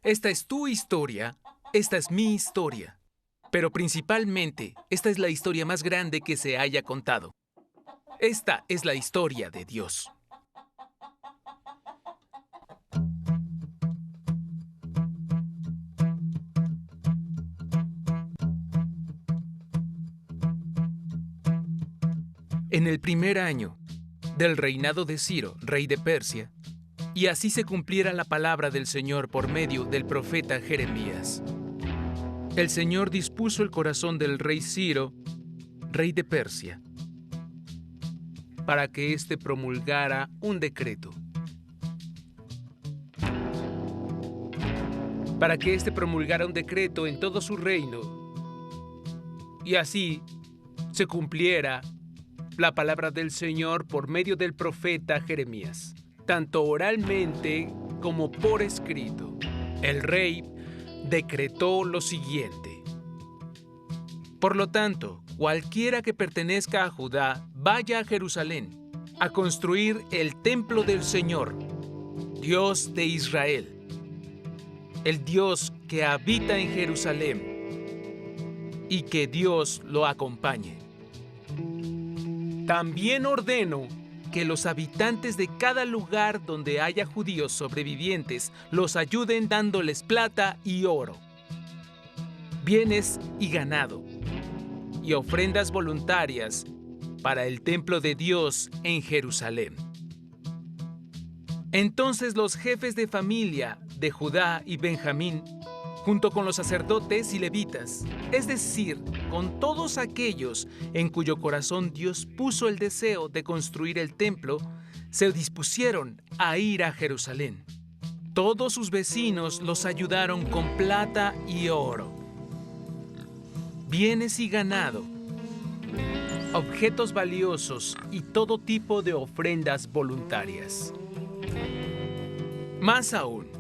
Esta es tu historia, esta es mi historia. Pero principalmente, esta es la historia más grande que se haya contado. Esta es la historia de Dios. En el primer año del reinado de Ciro, rey de Persia, y así se cumpliera la palabra del Señor por medio del profeta Jeremías. El Señor dispuso el corazón del rey Ciro, rey de Persia, para que éste promulgara un decreto. Para que éste promulgara un decreto en todo su reino, y así se cumpliera la palabra del Señor por medio del profeta Jeremías, tanto oralmente como por escrito. El rey decretó lo siguiente: por lo tanto, cualquiera que pertenezca a Judá, vaya a Jerusalén a construir el templo del Señor, Dios de Israel, el Dios que habita en Jerusalén, y que Dios lo acompañe. También ordeno que los habitantes de cada lugar donde haya judíos sobrevivientes los ayuden dándoles plata y oro, bienes y ganado, y ofrendas voluntarias para el templo de Dios en Jerusalén. Entonces los jefes de familia de Judá y Benjamín, junto con los sacerdotes y levitas, es decir, con todos aquellos en cuyo corazón Dios puso el deseo de construir el templo, se dispusieron a ir a Jerusalén. Todos sus vecinos los ayudaron con plata y oro, bienes y ganado, objetos valiosos y todo tipo de ofrendas voluntarias. Más aún,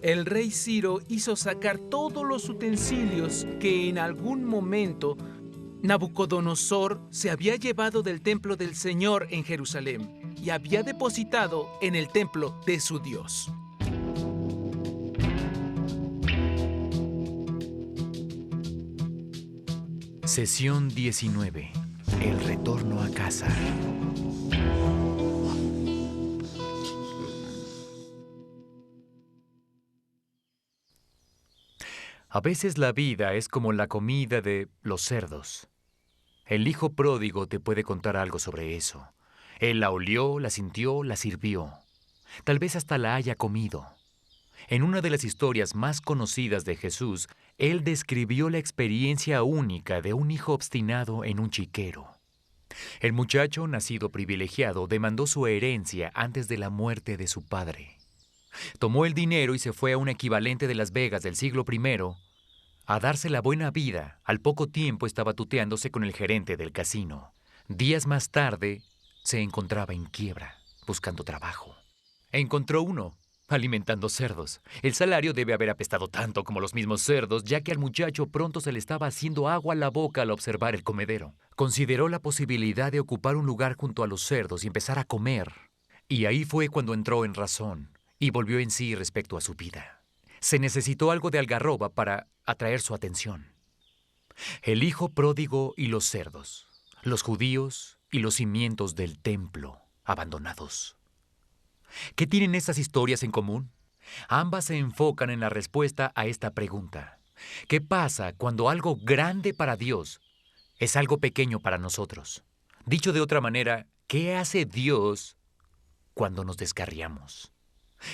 el rey Ciro hizo sacar todos los utensilios que en algún momento Nabucodonosor se había llevado del templo del Señor en Jerusalén y había depositado en el templo de su Dios. Sesión 19. El retorno a casa. A veces la vida es como la comida de los cerdos. El hijo pródigo te puede contar algo sobre eso. Él la olió, la sintió, la sirvió. Tal vez hasta la haya comido. En una de las historias más conocidas de Jesús, él describió la experiencia única de un hijo obstinado en un chiquero. El muchacho, nacido privilegiado, demandó su herencia antes de la muerte de su padre. Tomó el dinero y se fue a un equivalente de Las Vegas del siglo I a darse la buena vida. Al poco tiempo estaba tuteándose con el gerente del casino. Días más tarde, se encontraba en quiebra, buscando trabajo. Encontró uno, alimentando cerdos. El salario debe haber apestado tanto como los mismos cerdos, ya que al muchacho pronto se le estaba haciendo agua a la boca al observar el comedero. Consideró la posibilidad de ocupar un lugar junto a los cerdos y empezar a comer. Y ahí fue cuando entró en razón y volvió en sí respecto a su vida. Se necesitó algo de algarroba para atraer su atención. El hijo pródigo y los cerdos, los judíos y los cimientos del templo abandonados. ¿Qué tienen estas historias en común? Ambas se enfocan en la respuesta a esta pregunta. ¿Qué pasa cuando algo grande para Dios es algo pequeño para nosotros? Dicho de otra manera, ¿qué hace Dios cuando nos descarriamos?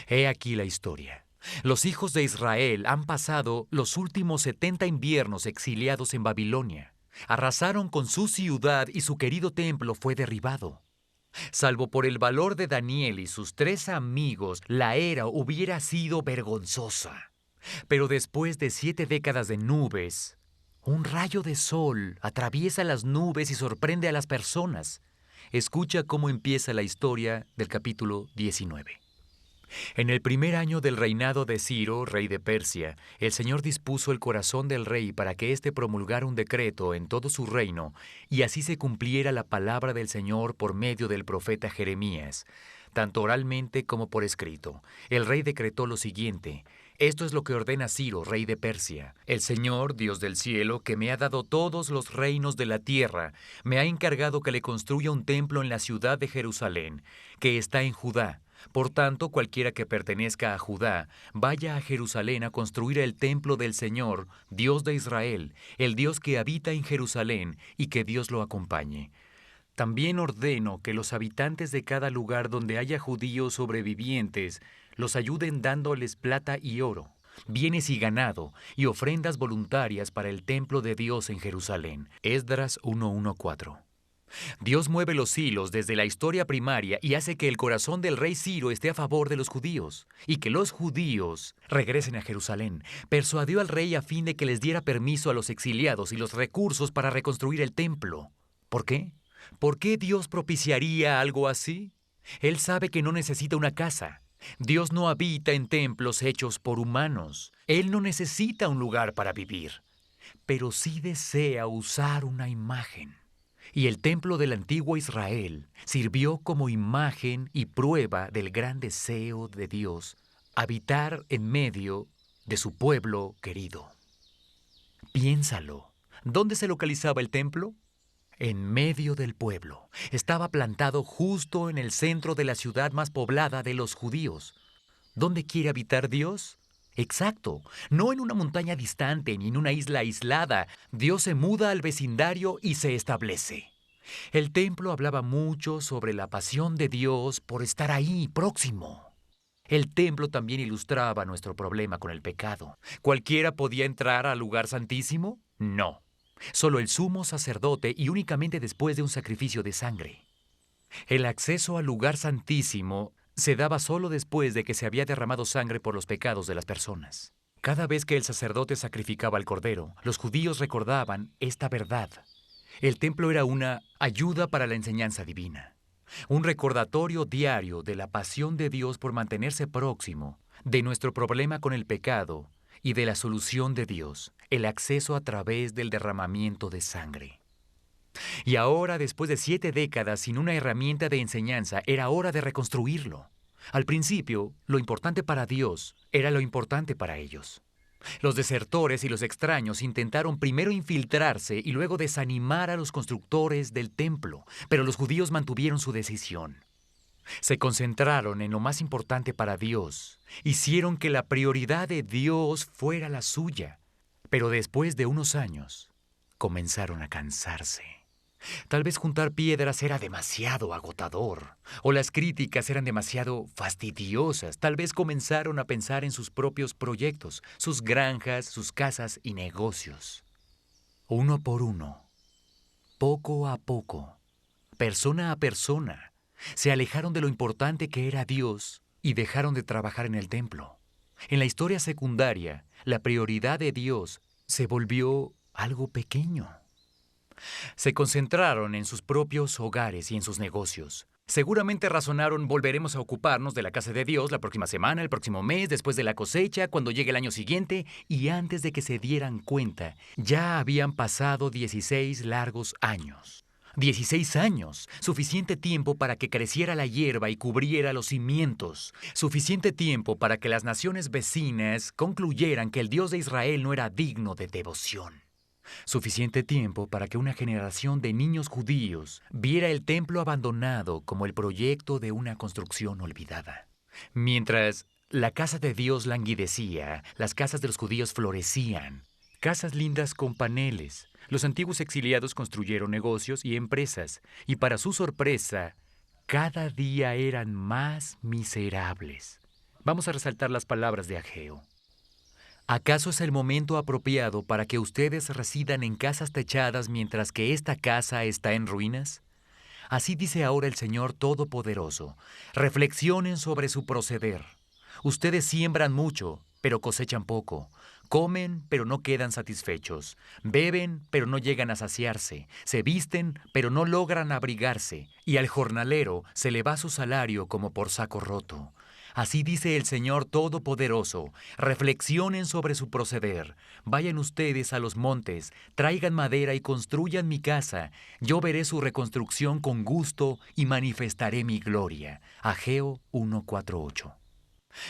He aquí la historia. Los hijos de Israel han pasado los últimos 70 inviernos exiliados en Babilonia. Arrasaron con su ciudad y su querido templo fue derribado. Salvo por el valor de Daniel y sus 3 amigos, la era hubiera sido vergonzosa. Pero después de 7 décadas de nubes, un rayo de sol atraviesa las nubes y sorprende a las personas. Escucha cómo empieza la historia del capítulo 19. En el primer año del reinado de Ciro, rey de Persia, el Señor dispuso el corazón del rey para que éste promulgara un decreto en todo su reino, y así se cumpliera la palabra del Señor por medio del profeta Jeremías, tanto oralmente como por escrito. El rey decretó lo siguiente: Esto es lo que ordena Ciro, rey de Persia. El Señor, Dios del cielo, que me ha dado todos los reinos de la tierra, me ha encargado que le construya un templo en la ciudad de Jerusalén, que está en Judá. Por tanto, cualquiera que pertenezca a Judá, vaya a Jerusalén a construir el templo del Señor, Dios de Israel, el Dios que habita en Jerusalén, y que Dios lo acompañe. También ordeno que los habitantes de cada lugar donde haya judíos sobrevivientes los ayuden dándoles plata y oro, bienes y ganado, y ofrendas voluntarias para el templo de Dios en Jerusalén. Esdras 1:1-4. Dios mueve los hilos desde la historia primaria y hace que el corazón del rey Ciro esté a favor de los judíos, y que los judíos regresen a Jerusalén. Persuadió al rey a fin de que les diera permiso a los exiliados y los recursos para reconstruir el templo. ¿Por qué? ¿Por qué Dios propiciaría algo así? Él sabe que no necesita una casa. Dios no habita en templos hechos por humanos. Él no necesita un lugar para vivir, pero sí desea usar una imagen. Y el templo del antiguo Israel sirvió como imagen y prueba del gran deseo de Dios habitar en medio de su pueblo querido. Piénsalo. ¿Dónde se localizaba el templo? En medio del pueblo. Estaba plantado justo en el centro de la ciudad más poblada de los judíos. ¿Dónde quiere habitar Dios? Exacto, no en una montaña distante ni en una isla aislada. Dios se muda al vecindario y se establece. El templo hablaba mucho sobre la pasión de Dios por estar ahí, próximo. El templo también ilustraba nuestro problema con el pecado. ¿Cualquiera podía entrar al lugar santísimo? No. Solo el sumo sacerdote y únicamente después de un sacrificio de sangre. El acceso al lugar santísimo se daba solo después de que se había derramado sangre por los pecados de las personas. Cada vez que el sacerdote sacrificaba al cordero, los judíos recordaban esta verdad. El templo era una ayuda para la enseñanza divina, un recordatorio diario de la pasión de Dios por mantenerse próximo, de nuestro problema con el pecado y de la solución de Dios, el acceso a través del derramamiento de sangre. Y ahora, después de 7 décadas sin una herramienta de enseñanza, era hora de reconstruirlo. Al principio, lo importante para Dios era lo importante para ellos. Los desertores y los extraños intentaron primero infiltrarse y luego desanimar a los constructores del templo, pero los judíos mantuvieron su decisión. Se concentraron en lo más importante para Dios. Hicieron que la prioridad de Dios fuera la suya. Pero después de unos años, comenzaron a cansarse. Tal vez juntar piedras era demasiado agotador, o las críticas eran demasiado fastidiosas. Tal vez comenzaron a pensar en sus propios proyectos, sus granjas, sus casas y negocios. Uno por uno, poco a poco, persona a persona, se alejaron de lo importante que era Dios y dejaron de trabajar en el templo. En la historia secundaria, la prioridad de Dios se volvió algo pequeño. Se concentraron en sus propios hogares y en sus negocios. Seguramente razonaron: volveremos a ocuparnos de la casa de Dios la próxima semana, el próximo mes, después de la cosecha, cuando llegue el año siguiente, y antes de que se dieran cuenta, ya habían pasado 16 largos años. 16 años, suficiente tiempo para que creciera la hierba y cubriera los cimientos, suficiente tiempo para que las naciones vecinas concluyeran que el Dios de Israel no era digno de devoción. Suficiente tiempo para que una generación de niños judíos viera el templo abandonado como el proyecto de una construcción olvidada. Mientras la casa de Dios languidecía, las casas de los judíos florecían. Casas lindas con paneles. Los antiguos exiliados construyeron negocios y empresas, y para su sorpresa, cada día eran más miserables. Vamos a resaltar las palabras de Ageo. ¿Acaso es el momento apropiado para que ustedes residan en casas techadas mientras que esta casa está en ruinas? Así dice ahora el Señor Todopoderoso. Reflexionen sobre su proceder. Ustedes siembran mucho, pero cosechan poco. Comen, pero no quedan satisfechos. Beben, pero no llegan a saciarse. Se visten, pero no logran abrigarse. Y al jornalero se le va su salario como por saco roto. Así dice el Señor Todopoderoso. Reflexionen sobre su proceder. Vayan ustedes a los montes, traigan madera y construyan mi casa. Yo veré su reconstrucción con gusto y manifestaré mi gloria. Ageo 1:4-8.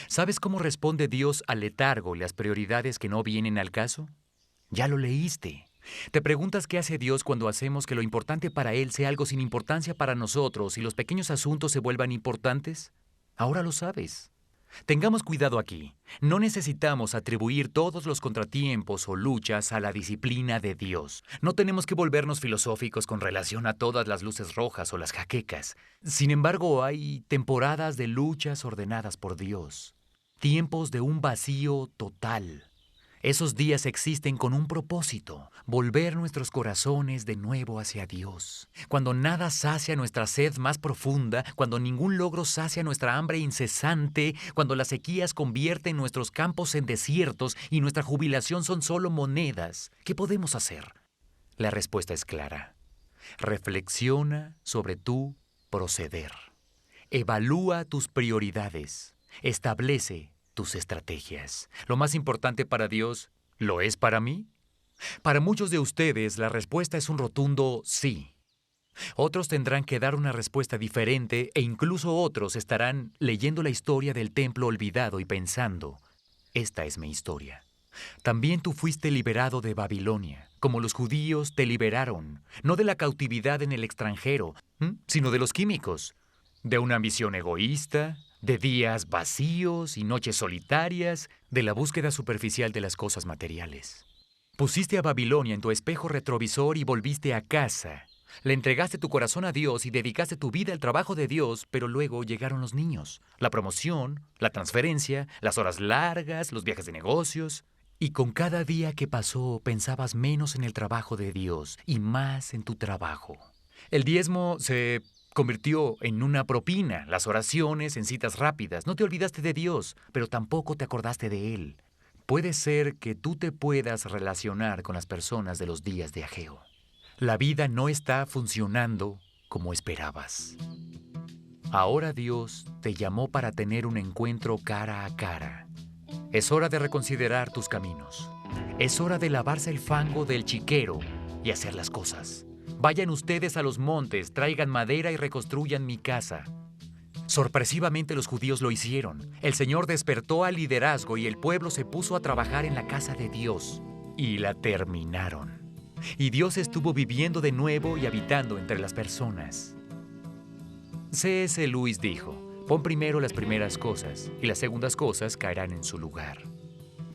¿Sabes cómo responde Dios al letargo y las prioridades que no vienen al caso? Ya lo leíste. ¿Te preguntas qué hace Dios cuando hacemos que lo importante para Él sea algo sin importancia para nosotros y los pequeños asuntos se vuelvan importantes? Ahora lo sabes. Tengamos cuidado aquí. No necesitamos atribuir todos los contratiempos o luchas a la disciplina de Dios. No tenemos que volvernos filosóficos con relación a todas las luces rojas o las jaquecas. Sin embargo, hay temporadas de luchas ordenadas por Dios. Tiempos de un vacío total. Esos días existen con un propósito, volver nuestros corazones de nuevo hacia Dios. Cuando nada sacia nuestra sed más profunda, cuando ningún logro sacia nuestra hambre incesante, cuando las sequías convierten nuestros campos en desiertos y nuestra jubilación son solo monedas, ¿qué podemos hacer? La respuesta es clara. Reflexiona sobre tu proceder. Evalúa tus prioridades. Establece tus estrategias. Lo más importante para Dios, ¿lo es para mí? Para muchos de ustedes, la respuesta es un rotundo sí. Otros tendrán que dar una respuesta diferente e incluso otros estarán leyendo la historia del templo olvidado y pensando, esta es mi historia. También tú fuiste liberado de Babilonia, como los judíos te liberaron, no de la cautividad en el extranjero, sino de los químicos, de una ambición egoísta, de días vacíos y noches solitarias, de la búsqueda superficial de las cosas materiales. Pusiste a Babilonia en tu espejo retrovisor y volviste a casa. Le entregaste tu corazón a Dios y dedicaste tu vida al trabajo de Dios, pero luego llegaron los niños, la promoción, la transferencia, las horas largas, los viajes de negocios. Y con cada día que pasó pensabas menos en el trabajo de Dios y más en tu trabajo. El diezmo se convirtió en una propina, las oraciones en citas rápidas. No te olvidaste de Dios, pero tampoco te acordaste de Él. Puede ser que tú te puedas relacionar con las personas de los días de Ageo. La vida no está funcionando como esperabas. Ahora Dios te llamó para tener un encuentro cara a cara. Es hora de reconsiderar tus caminos. Es hora de lavarse el fango del chiquero y hacer las cosas. Vayan ustedes a los montes, traigan madera y reconstruyan mi casa. Sorpresivamente los judíos lo hicieron. El Señor despertó al liderazgo y el pueblo se puso a trabajar en la casa de Dios. Y la terminaron. Y Dios estuvo viviendo de nuevo y habitando entre las personas. C.S. Lewis dijo, pon primero las primeras cosas y las segundas cosas caerán en su lugar.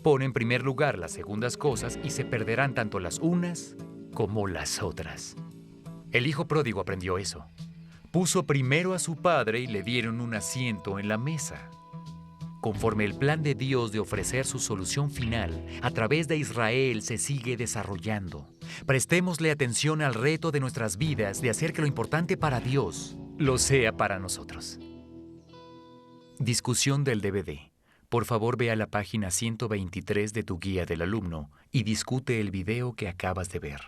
Pon en primer lugar las segundas cosas y se perderán tanto las unas como las otras. El hijo pródigo aprendió eso. Puso primero a su padre y le dieron un asiento en la mesa. Conforme el plan de Dios de ofrecer su solución final a través de Israel se sigue desarrollando, prestémosle atención al reto de nuestras vidas de hacer que lo importante para Dios lo sea para nosotros. Discusión del DVD. Por favor, ve a la página 123 de tu guía del alumno y discute el video que acabas de ver.